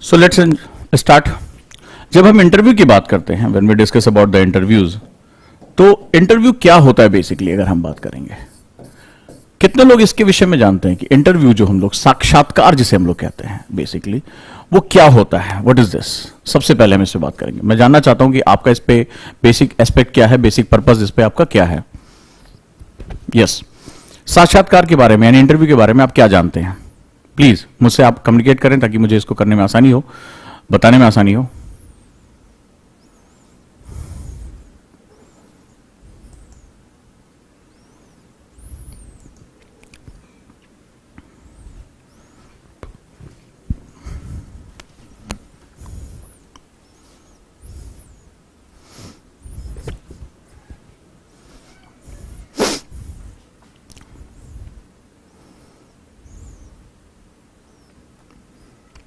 So let's start. जब हम interview की बात करते हैं, when we discuss about the interviews, तो इंटरव्यू क्या होता है बेसिकली अगर हम बात करेंगे, कितने लोग इसके विषय में जानते हैं कि इंटरव्यू जो हम लोग साक्षात्कार जिसे हम लोग कहते हैं बेसिकली वो क्या होता है, व्हाट इज दिस। सबसे पहले हम इससे बात करेंगे। मैं जानना चाहता हूं कि आपका इस पे बेसिक एस्पेक्ट क्या है, बेसिक पर्पस इस पे आपका क्या है। यस, साक्षात्कार के बारे में यानी इंटरव्यू के बारे में आप क्या जानते हैं, प्लीज मुझसे आप कम्युनिकेट करें ताकि मुझे इसको करने में आसानी हो, बताने में आसानी हो।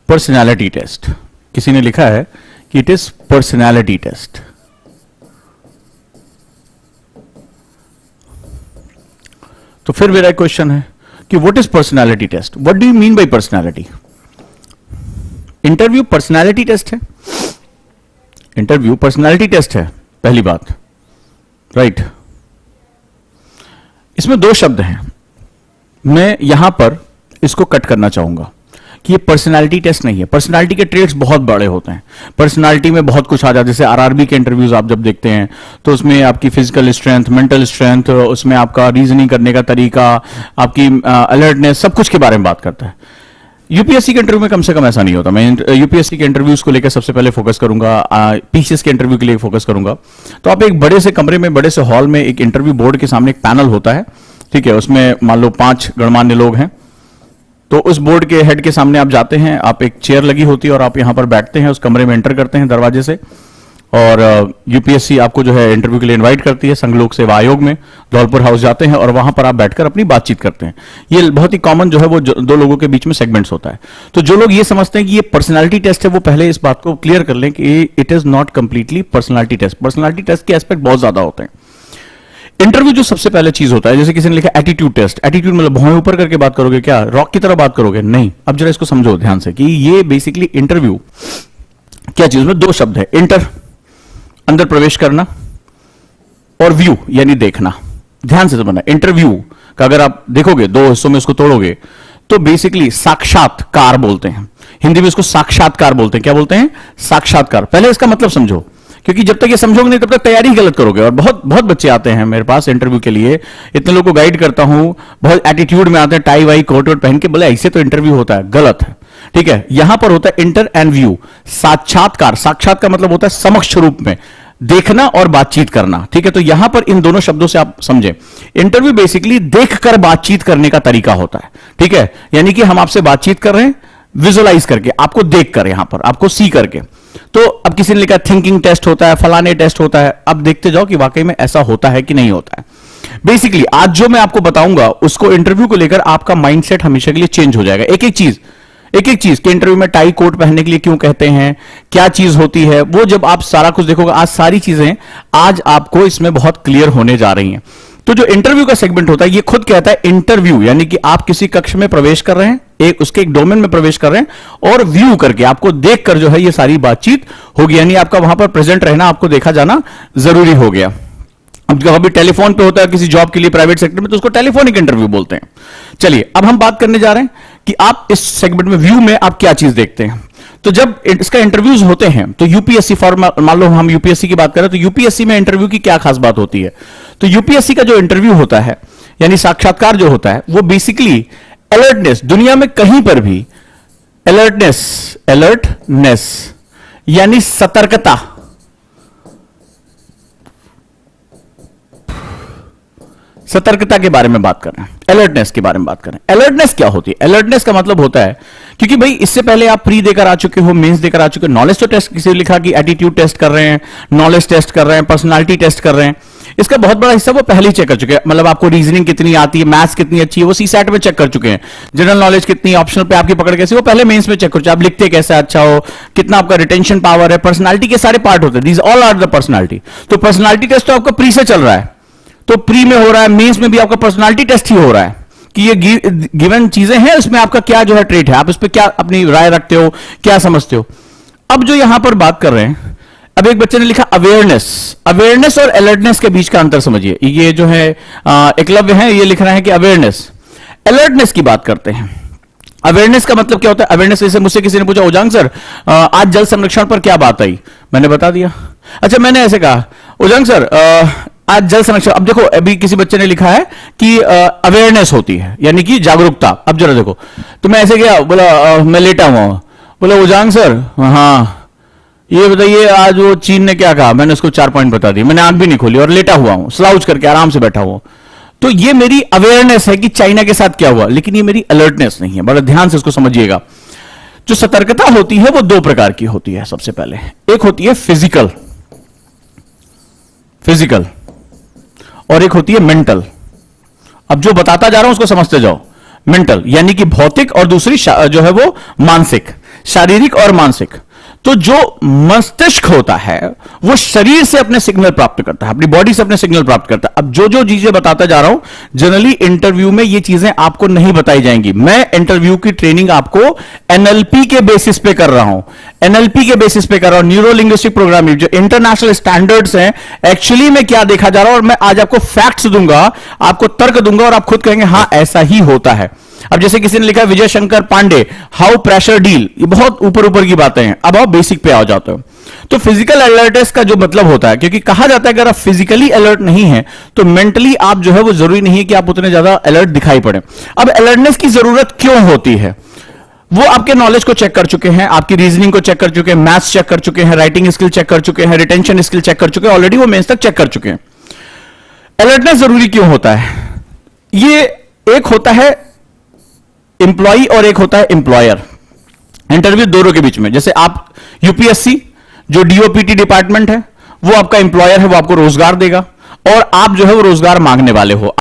पर्सनैलिटी टेस्ट, किसी ने लिखा है कि इट इज पर्सनैलिटी टेस्ट। तो फिर मेरा क्वेश्चन है कि what is personality test, what do you mean by personality. Interview personality test है, इंटरव्यू पर्सनैलिटी टेस्ट है, पहली बात, राइट। इसमें दो शब्द हैं, मैं यहां पर इसको कट करना चाहूंगा कि ये पर्सनालिटी टेस्ट नहीं है। पर्सनालिटी के ट्रेट्स बहुत बड़े होते हैं, पर्सनालिटी में बहुत कुछ आ जाता है। जैसे आरआरबी के इंटरव्यूज आप जब देखते हैं तो उसमें आपकी फिजिकल स्ट्रेंथ, मेंटल स्ट्रेंथ, उसमें आपका रीजनिंग करने का तरीका, आपकी अलर्टनेस, सब कुछ के बारे में बात करता है। यूपीएससी के इंटरव्यू में कम से कम ऐसा नहीं होता। मैं यूपीएससी के इंटरव्यूज को लेकर सबसे पहले फोकस करूंगा, पीसीएस के इंटरव्यू के लिए फोकस करूंगा। तो आप एक बड़े से कमरे में, बड़े से हॉल में, एक इंटरव्यू बोर्ड के सामने एक पैनल होता है, ठीक है। उसमें मान लो 5 गणमान्य लोग हैं, तो उस बोर्ड के हेड के सामने आप जाते हैं, आप एक चेयर लगी होती है और आप यहां पर बैठते हैं, उस कमरे में एंटर करते हैं दरवाजे से, और यूपीएससी आपको जो है इंटरव्यू के लिए इनवाइट करती है संघ लोक सेवा आयोग में, धौलपुर हाउस जाते हैं और वहां पर आप बैठकर अपनी बातचीत करते हैं। ये बहुत ही कॉमन जो है वो दो लोगों के बीच में सेगमेंट्स होता है। तो जो लोग ये समझते हैं कि ये पर्सनालिटी टेस्ट है, वो पहले इस बात को क्लियर कर लें कि it is not completely personality test. Personality test के एस्पेक्ट बहुत ज्यादा होते हैं। इंटरव्यू जो सबसे पहले चीज होता है, जैसे किसी ने लिखा एटीट्यूड टेस्ट, एटीट्यूड मतलब भौं ऊपर करके बात करोगे क्या, रॉक की तरह बात करोगे, नहीं। अब जरा इसको समझो ध्यान से कि ये बेसिकली इंटरव्यू क्या चीज में, दो शब्द है, इंटर अंदर प्रवेश करना और व्यू यानी देखना। ध्यान से समझना, इंटरव्यू का अगर आप देखोगे दो हिस्सों में उसको तोड़ोगे तो बेसिकली साक्षात्कार बोलते हैं, हिंदी में इसको साक्षात्कार बोलते हैं। क्या बोलते हैं? साक्षात्कार। पहले इसका मतलब समझो, क्योंकि जब तक ये समझोगे नहीं तब तक तैयारी गलत करोगे। और बहुत बहुत बच्चे आते हैं मेरे पास इंटरव्यू के लिए, इतने लोगों को गाइड करता हूं, बहुत एटीट्यूड में आते हैं, टाई वाई कोट वोट पहन के, बोले ऐसे तो इंटरव्यू होता है, गलत है, ठीक है। यहां पर होता है इंटर एंड व्यू, साक्षात्कार। साक्षात्कार मतलब होता है समक्ष रूप में देखना और बातचीत करना, ठीक है। तो यहां पर इन दोनों शब्दों से आप समझे, इंटरव्यू बेसिकली देखकर बातचीत करने का तरीका होता है, ठीक है। यानी कि हम आपसे बातचीत कर रहे हैं विजुअलाइज करके, आपको देखकर, यहां पर आपको सी करके। तो अब किसी ने लिखा थिंकिंग टेस्ट होता है, फलाने टेस्ट होता है। अब देखते जाओ कि वाकई में ऐसा होता है कि नहीं होता है। बेसिकली आज जो मैं आपको बताऊंगा उसको इंटरव्यू को लेकर आपका माइंडसेट हमेशा के लिए चेंज हो जाएगा। एक एक चीज के इंटरव्यू में टाई कोट पहनने के लिए क्यों कहते हैं, क्या चीज होती है, वो जब आप सारा कुछ देखोगे, आज सारी चीजें आज आपको इसमें बहुत क्लियर होने जा रही हैं। तो जो इंटरव्यू का सेगमेंट होता है ये खुद कहता है इंटरव्यू, यानी कि आप किसी कक्ष में प्रवेश कर रहे हैं, उसके एक डोमेन में प्रवेश कर रहे हैं और व्यू करके आपको देखकर जो है ये सारी बातचीत होगी, यानी आपका वहां पर प्रेजेंट रहना, आपको देखा जाना जरूरी हो गया। अब जो अभी टेलीफोन पे होता है किसी जॉब के लिए प्राइवेट सेक्टर में, तो उसको टेलीफोनिक इंटरव्यू बोलते हैं। चलिए अब हम बात करने जा रहे हैं कि आप इस सेगमेंट में व्यू में आप क्या चीज देखते हैं। तो जब इसका इंटरव्यूज होते हैं तो यूपीएससी मान लो हम यूपीएससी की बात करें तो यूपीएससी में इंटरव्यू की क्या खास बात होती है। तो यूपीएससी का जो इंटरव्यू होता है यानी साक्षात्कार जो होता है वो बेसिकली अलर्टनेस, दुनिया में कहीं पर भी अलर्टनेस यानी सतर्कता, सतर्कता के बारे में बात कर रहे हैं, अलर्टनेस के बारे में बात कर रहे हैं। अलर्टनेस क्या होती है? अलर्टनेस का मतलब होता है, क्योंकि भाई इससे पहले आप प्री देकर आ चुके हो, मेंस देकर आ चुके हो, नॉलेज तो टेस्ट, किसी ने लिखा कि एटीट्यूड टेस्ट कर रहे हैं, नॉलेज टेस्ट कर रहे हैं, पर्सनालिटी टेस्ट कर रहे हैं, इसका बहुत बड़ा हिस्सा वो पहले ही चेक कर चुके हैं। मतलब आपको रीजनिंग कितनी आती है, मैथ्स कितनी अच्छी है, वो सीसैट में चेक कर चुके हैं। जनरल नॉलेज कितनी, ऑप्शनल पे आपकी पकड़ कैसी, वो पहले मेंस में चेक कर चुके हैं। आप लिखते कैसे अच्छा हो, कितना आपका रिटेंशन पावर है, पर्सनालिटी के सारे पार्ट होते हैं, these all are the personality. तो पर्सनालिटी टेस्ट तो आपका प्री से चल रहा है, तो प्री में हो रहा है, मेंस में भी आपका पर्सनालिटी टेस्ट ही हो रहा है कि ये गिवन चीजें हैं, इसमें आपका क्या जो है ट्रेट है, आप इस पे क्या अपनी राय रखते हो, क्या समझते हो। अब जो यहां पर बात कर रहे हैं, अब एक बच्चे ने लिखा अवेयरनेस। अवेयरनेस और अलर्टनेस के बीच का अंतर समझिए। ये जो है एकलव्य है, ये लिख रहा है कि अवेयरनेस, अलर्टनेस की बात करते हैं। अवेयरनेस का मतलब क्या होता है? अवेयरनेस, जैसे मुझसे किसी ने पूछा उजांग सर आज जल संरक्षण पर क्या बात आई, मैंने बता दिया। अच्छा, मैंने ऐसे कहा उजांग सर आज जल संरक्षण, अब देखो अभी किसी बच्चे ने लिखा है कि अवेयरनेस होती है यानी कि जागरूकता। अब जरा देखो, तो मैं ऐसे गया, बोला मैं लेटा हुआ हूं, बोला उजांग सर हाँ ये बताइए आज वो चीन ने क्या कहा, मैंने उसको 4 पॉइंट बता दिए, मैंने आंख भी नहीं खोली और लेटा हुआ हूं, स्लाउच करके आराम से बैठा हुआ। तो ये मेरी अवेयरनेस है कि चाइना के साथ क्या हुआ, लेकिन ये मेरी अलर्टनेस नहीं है। बड़ा ध्यान से इसको समझिएगा। जो सतर्कता होती है वो 2 प्रकार की होती है। सबसे पहले एक होती है फिजिकल और एक होती है मेंटल। अब जो बताता जा रहा हूं उसको समझते जाओ। मेंटल यानी कि भौतिक, और दूसरी जो है वो मानसिक, शारीरिक और मानसिक। तो जो मस्तिष्क होता है वो शरीर से अपने सिग्नल प्राप्त करता है, अपनी बॉडी से अपने सिग्नल प्राप्त करता है। अब जो जो चीजें बताता जा रहा हूं, जनरली इंटरव्यू में ये चीजें आपको नहीं बताई जाएंगी। मैं इंटरव्यू की ट्रेनिंग आपको एनएलपी के बेसिस पे कर रहा हूं, एनएलपी के बेसिस पे कर रहा हूं, न्यूरो लिंग्विस्टिक प्रोग्रामिंग, जो इंटरनेशनल स्टैंडर्ड्स हैं, एक्चुअली में क्या देखा जा रहा है। और मैं आज आपको फैक्ट्स दूंगा, आपको तर्क दूंगा, और आप खुद कहेंगे हां ऐसा ही होता है। अब जैसे किसी ने लिखा है Vijay Shankar Pandey how pressure deal, ये बहुत ऊपर ऊपर की बातें हैं। अब आप बेसिक पे आ जाते हो। तो फिजिकल अलर्टनेस का जो मतलब होता है, क्योंकि कहा जाता है अगर आप फिजिकली अलर्ट नहीं है तो मेंटली आप जो है वो जरूरी नहीं है कि आप उतने ज्यादा अलर्ट दिखाई पड़े। अब अलर्टनेस की जरूरत क्यों होती है? वो आपके नॉलेज को चेक कर चुके हैं, आपकी रीजनिंग को चेक कर चुके हैं, मैथ्स चेक कर चुके हैं, राइटिंग स्किल चेक कर चुके हैं, रिटेंशन स्किल चेक कर चुके हैं, ऑलरेडी वो मेंस तक चेक कर चुके हैं। अलर्टनेस जरूरी क्यों होता है? ये एक होता है एम्प्लॉई और एक होता है एम्प्लॉयर। इंटरव्यू दोनों के बीच में, जैसे आप यूपीएससी जो डीओपीटी डिपार्टमेंट है वो आपका एम्प्लॉयर है, वो आपको रोजगार देगा, और आप जो है वो रोजगार मांगने वाले हो।